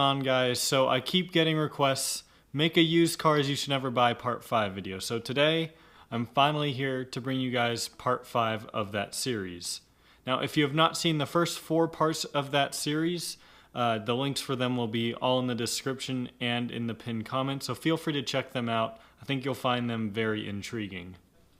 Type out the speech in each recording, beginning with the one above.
on, guys? So I keep getting requests, make a used cars you should never buy part 5 video. So today I'm finally here to bring you guys part 5 of that series. Now if you have not seen the first 4 parts of that series, the links for them will be all in the description and in the pinned comment, so feel free to check them out. I think you'll find them very intriguing.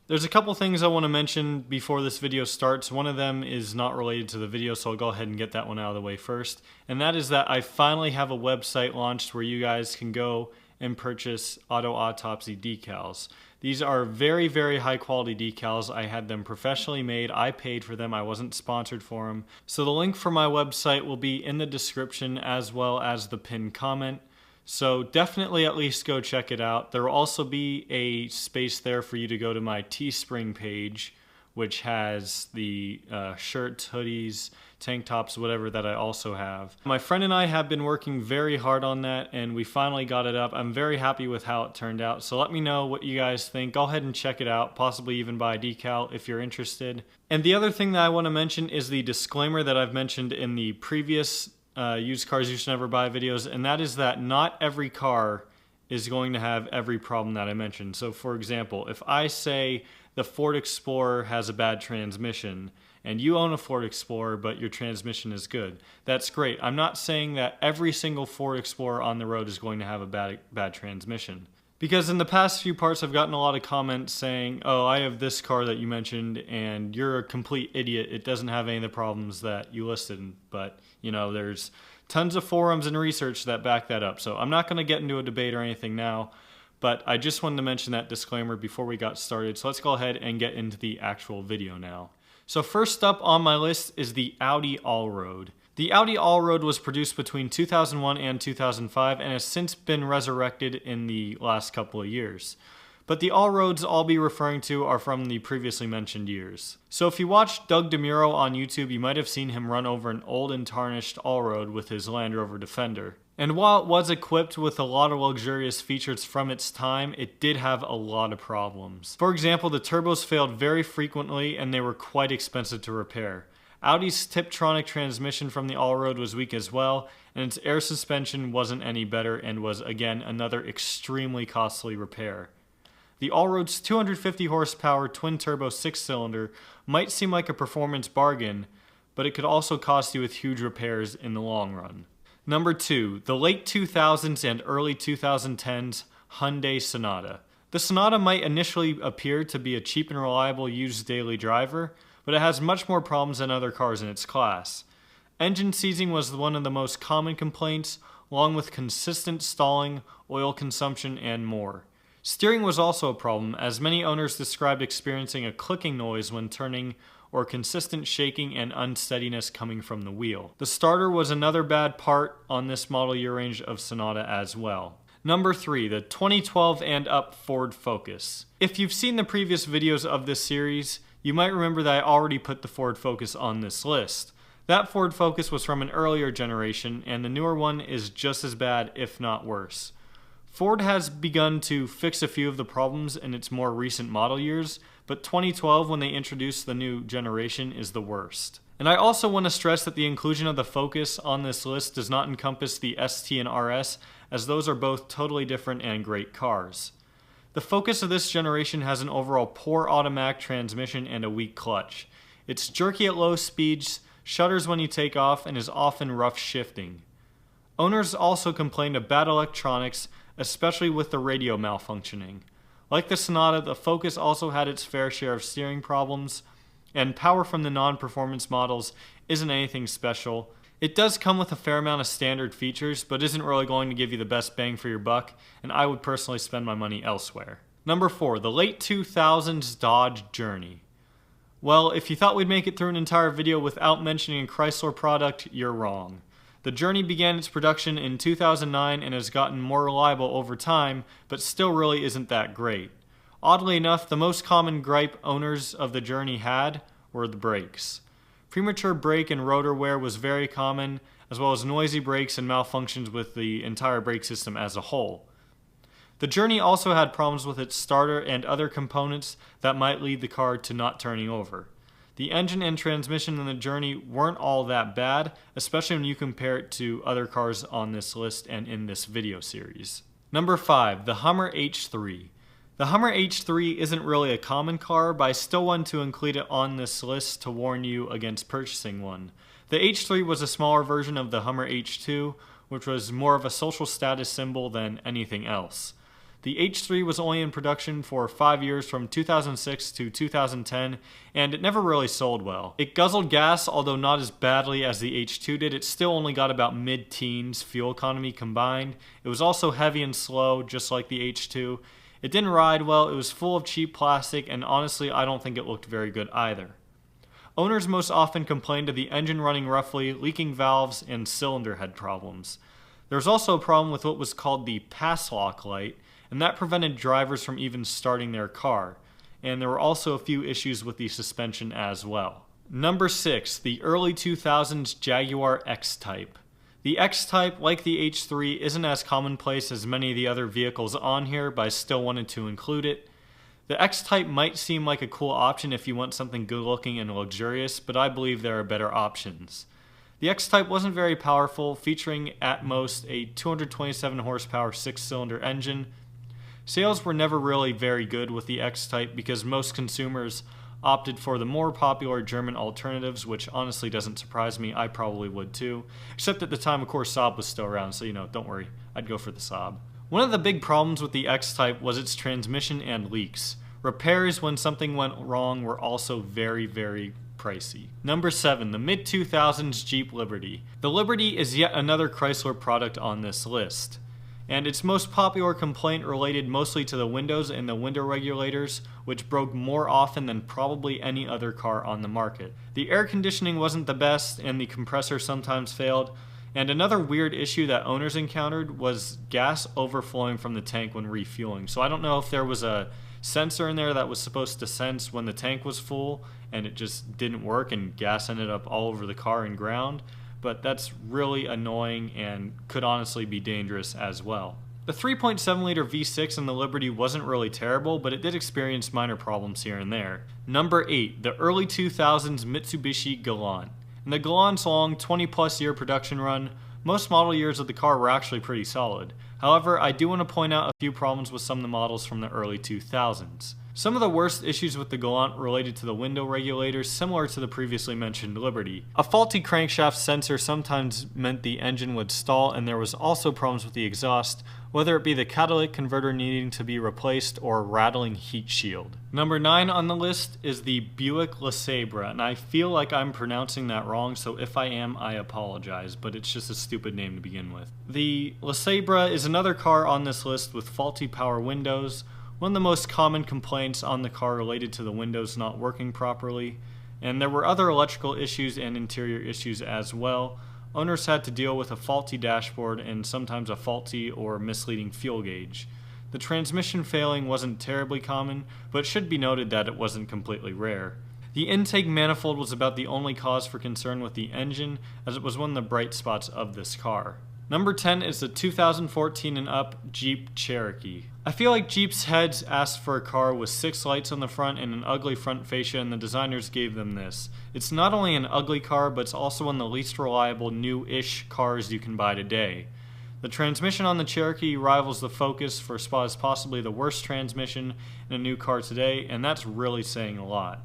There's a couple things I want to mention before this video starts. One of them is not related to the video, so I'll go ahead and get that one out of the way first. And that is that I finally have a website launched where you guys can go and purchase Auto Autopsy decals. These are very, very high quality decals. I had them professionally made. I paid for them. I wasn't sponsored for them. So the link for my website will be in the description as well as the pinned comment. So definitely at least go check it out. There will also be a space there for you to go to my Teespring page, which has the shirts, hoodies, tank tops, whatever that I also have. My friend and I have been working very hard on that, and we finally got it up. I'm very happy with how it turned out, so let me know what you guys think. Go ahead and check it out, possibly even buy a decal if you're interested. And the other thing that I want to mention is the disclaimer that I've mentioned in the previous used cars you should never buy videos, and that is that not every car is going to have every problem that I mentioned. So for example, if I say the Ford Explorer has a bad transmission and you own a Ford Explorer but your transmission is good, that's great. I'm not saying that every single Ford Explorer on the road is going to have a bad transmission. Because in the past few parts I've gotten a lot of comments saying, oh, I have this car that you mentioned and you're a complete idiot. It doesn't have any of the problems that you listed. But, you know, there's tons of forums and research that back that up. So I'm not going to get into a debate or anything now, but I just wanted to mention that disclaimer before we got started. So let's go ahead and get into the actual video now. So first up on my list is the Audi Allroad. The Audi Allroad was produced between 2001 and 2005 and has since been resurrected in the last couple of years. But the Allroads I'll be referring to are from the previously mentioned years. So if you watched Doug DeMuro on YouTube, you might have seen him run over an old and tarnished Allroad with his Land Rover Defender. And while it was equipped with a lot of luxurious features from its time, it did have a lot of problems. For example, the turbos failed very frequently and they were quite expensive to repair. Audi's Tiptronic transmission from the Allroad was weak as well, and its air suspension wasn't any better and was again another extremely costly repair. The Allroad's 250 horsepower twin-turbo 6-cylinder might seem like a performance bargain, but it could also cost you with huge repairs in the long run. Number 2, the late 2000s and early 2010s Hyundai Sonata. The Sonata might initially appear to be a cheap and reliable used daily driver, but it has much more problems than other cars in its class. Engine seizing was one of the most common complaints, along with consistent stalling, oil consumption, and more. Steering was also a problem, as many owners described experiencing a clicking noise when turning or consistent shaking and unsteadiness coming from the wheel. The starter was another bad part on this model year range of Sonata as well. Number 3, the 2012 and up Ford Focus. If you've seen the previous videos of this series, you might remember that I already put the Ford Focus on this list. That Ford Focus was from an earlier generation, and the newer one is just as bad, if not worse. Ford has begun to fix a few of the problems in its more recent model years, but 2012, when they introduced the new generation, is the worst. And I also want to stress that the inclusion of the Focus on this list does not encompass the ST and RS, as those are both totally different and great cars. The Focus of this generation has an overall poor automatic transmission and a weak clutch. It's jerky at low speeds, shudders when you take off, and is often rough shifting. Owners also complained of bad electronics, especially with the radio malfunctioning. Like the Sonata, the Focus also had its fair share of steering problems, and power from the non-performance models isn't anything special. It does come with a fair amount of standard features, but isn't really going to give you the best bang for your buck, and I would personally spend my money elsewhere. Number 4, the late 2000s Dodge Journey. Well, if you thought we'd make it through an entire video without mentioning a Chrysler product, you're wrong. The Journey began its production in 2009 and has gotten more reliable over time, but still really isn't that great. Oddly enough, the most common gripe owners of the Journey had were the brakes. Premature brake and rotor wear was very common, as well as noisy brakes and malfunctions with the entire brake system as a whole. The Journey also had problems with its starter and other components that might lead the car to not turning over. The engine and transmission in the Journey weren't all that bad, especially when you compare it to other cars on this list and in this video series. Number 5, the Hummer H3. The Hummer H3 isn't really a common car, but I still want to include it on this list to warn you against purchasing one. The H3 was a smaller version of the Hummer H2, which was more of a social status symbol than anything else. The H3 was only in production for 5 years from 2006 to 2010, and it never really sold well. It guzzled gas, although not as badly as the H2 did. It still only got about mid-teens fuel economy combined. It was also heavy and slow, just like the H2. It didn't ride well, it was full of cheap plastic, and honestly, I don't think it looked very good either. Owners most often complained of the engine running roughly, leaking valves, and cylinder head problems. There was also a problem with what was called the pass lock light, and that prevented drivers from even starting their car. And there were also a few issues with the suspension as well. Number 6, the early 2000s Jaguar X-Type. The X-Type, like the H3, isn't as commonplace as many of the other vehicles on here, but I still wanted to include it. The X-Type might seem like a cool option if you want something good looking and luxurious, but I believe there are better options. The X-Type wasn't very powerful, featuring at most a 227 horsepower 6-cylinder engine. Sales were never really very good with the X-Type because most consumers opted for the more popular German alternatives, which honestly doesn't surprise me. I probably would too. Except at the time, of course, Saab was still around, so don't worry. I'd go for the Saab. One of the big problems with the X-Type was its transmission and leaks. Repairs when something went wrong were also very, very pricey. Number 7, the mid-2000s Jeep Liberty. The Liberty is yet another Chrysler product on this list, and its most popular complaint related mostly to the windows and the window regulators, which broke more often than probably any other car on the market. The air conditioning wasn't the best, and the compressor sometimes failed, and another weird issue that owners encountered was gas overflowing from the tank when refueling. So I don't know if there was a sensor in there that was supposed to sense when the tank was full, and it just didn't work and gas ended up all over the car and ground. But that's really annoying and could honestly be dangerous as well. The 3.7 liter V6 in the Liberty wasn't really terrible, but it did experience minor problems here and there. Number 8, the early 2000s Mitsubishi Galant. In the Galant's long 20 plus year production run, most model years of the car were actually pretty solid. However, I do want to point out a few problems with some of the models from the early 2000s. Some of the worst issues with the Galant related to the window regulators, similar to the previously mentioned Liberty. A faulty crankshaft sensor sometimes meant the engine would stall, and there was also problems with the exhaust, whether it be the catalytic converter needing to be replaced or a rattling heat shield. Number 9 on the list is the Buick LeSabre, and I feel like I'm pronouncing that wrong, so if I am, I apologize, but it's just a stupid name to begin with. The LeSabre is another car on this list with faulty power windows. One of the most common complaints on the car related to the windows not working properly, and there were other electrical issues and interior issues as well. Owners had to deal with a faulty dashboard and sometimes a faulty or misleading fuel gauge. The transmission failing wasn't terribly common, but it should be noted that it wasn't completely rare. The intake manifold was about the only cause for concern with the engine, as it was one of the bright spots of this car. Number 10 is the 2014 and up Jeep Cherokee. I feel like Jeep's heads asked for a car with 6 lights on the front and an ugly front fascia, and the designers gave them this. It's not only an ugly car, but it's also one of the least reliable new-ish cars you can buy today. The transmission on the Cherokee rivals the Focus for spot as possibly the worst transmission in a new car today, and that's really saying a lot.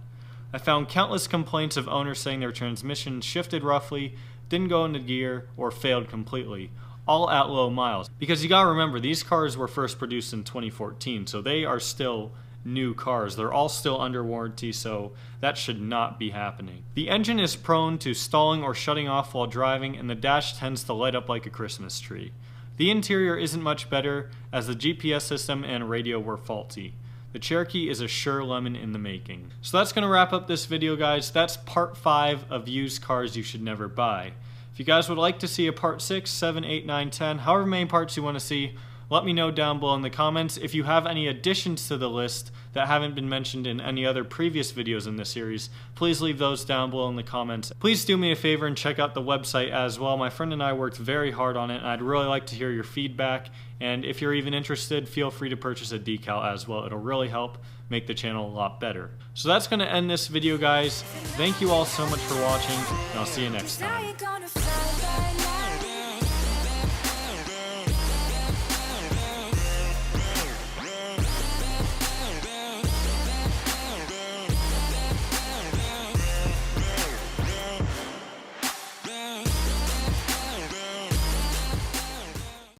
I found countless complaints of owners saying their transmission shifted roughly, didn't go into gear, or failed completely, all at low miles. Because you gotta remember, these cars were first produced in 2014, so they are still new cars. They're all still under warranty, so that should not be happening. The engine is prone to stalling or shutting off while driving, and the dash tends to light up like a Christmas tree. The interior isn't much better, as the GPS system and radio were faulty. The Cherokee is a sure lemon in the making. So that's going to wrap up this video, guys. That's part 5 of used cars you should never buy. If you guys would like to see a part 6, 7, 8, 9, 10, however many parts you want to see, let me know down below in the comments. If you have any additions to the list that haven't been mentioned in any other previous videos in this series, please leave those down below in the comments. Please do me a favor and check out the website as well. My friend and I worked very hard on it, and I'd really like to hear your feedback. And if you're even interested, feel free to purchase a decal as well. It'll really help make the channel a lot better. So that's going to end this video, guys. Thank you all so much for watching, and I'll see you next time.